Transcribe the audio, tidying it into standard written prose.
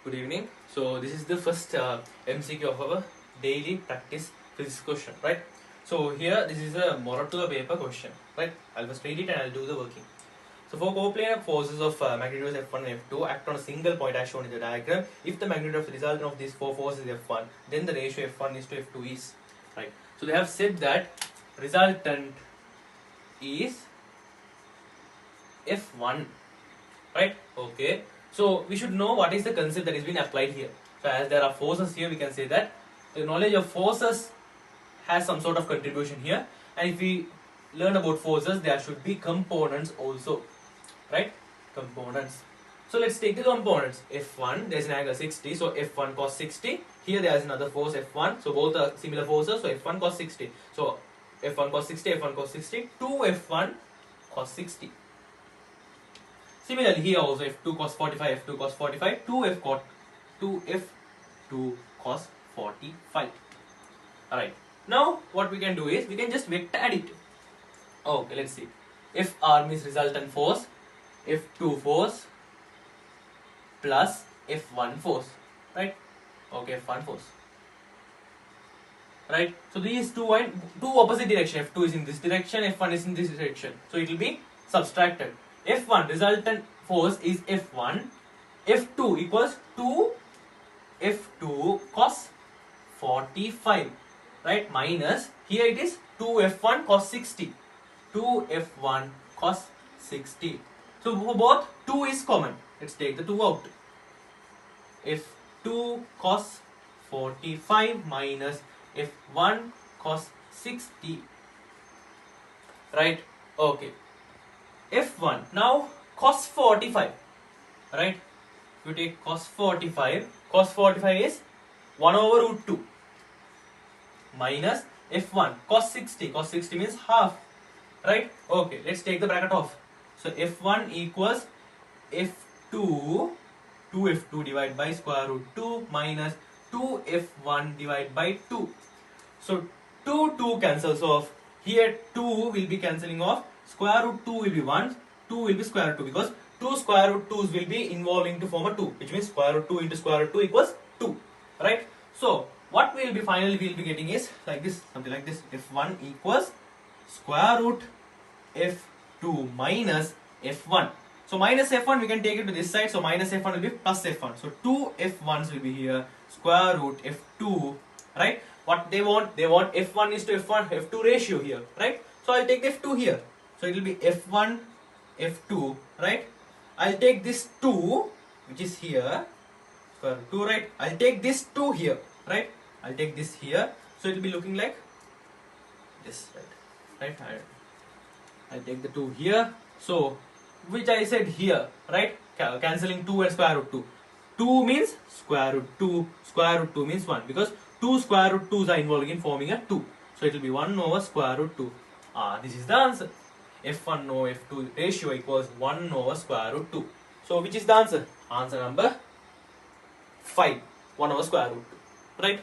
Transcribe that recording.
Good evening. So this is the first MCQ of our daily practice physics question, right? So here this is a moral to the paper question, right? I'll first read it and I'll do the working. So for coplanar forces of magnitudes F1 and F2 act on a single point as shown in the diagram. If the magnitude of the resultant of these four forces is F1, then the ratio F1 is to F2 is, right? So they have said that resultant is F1, right? Okay. So we should know what is the concept that is being applied here. So as there are forces here, we can say that the knowledge of forces has some sort of contribution here. And if we learn about forces, there should be components also, right? Components. So let's take the components. F1, there's an angle 60, so F1 cos 60. Here there is another force F1, so both are similar forces, so F1 cos 60. So F1 cos 60, F1 cos 60, 2F1 cos 60. Similarly, here also F2 cos 45, F2 cos 45, 2F2 cos 45. Alright. Now, what we can do is, we can just vector add it. Okay, let's see. Fr means resultant force, F2 force plus F1 force. Right? Okay, F1 force. Right? So, these two opposite direction. F2 is in this direction, F1 is in this direction. So, it will be subtracted. F1 resultant force is F1, F2 equals 2 F2 cos 45, right? Minus, here it is 2F1 cos 60, 2F1 cos 60. So for both 2 is common. Let's take the 2 out. F2 cos 45 minus F1 cos 60, right? Okay. F1, now cos 45, right? If you take cos 45 is 1 over root 2 minus F1 cos 60 means half, right? Okay, let's take the bracket off. So F1 equals F2, 2F2 divided by square root 2 minus 2F1 divided by 2. So 2 cancels off. Here 2 will be cancelling off. Square root 2 will be 1, 2 will be square root 2 because 2 square root 2's will be involving to form a 2, which means square root 2 into square root 2 equals 2, right? So what we will be finally getting is like this, something like this. F1 equals square root F2 minus F1. So minus F1 we can take it to this side, so minus F1 will be plus F1. So 2 F1's will be here, square root F2, right? What they want F1 is to F1, F2 ratio here, right? So I'll take F2 here. So it will be F1, F2, right? I'll take this 2, which is here, square root 2, right? I'll take this 2 here, right? I'll take this here. So it will be looking like this, right? I'll take the 2 here. So, which I said here, right? Cancelling 2 and square root 2. 2 means square root 2, square root 2 means 1 because 2 square root 2's are involving in forming a 2. So it will be 1 over square root 2. This is the answer. F1 over F2 ratio equals 1 over square root 2. So which is the answer? Answer number 5, 1 over square root 2, right?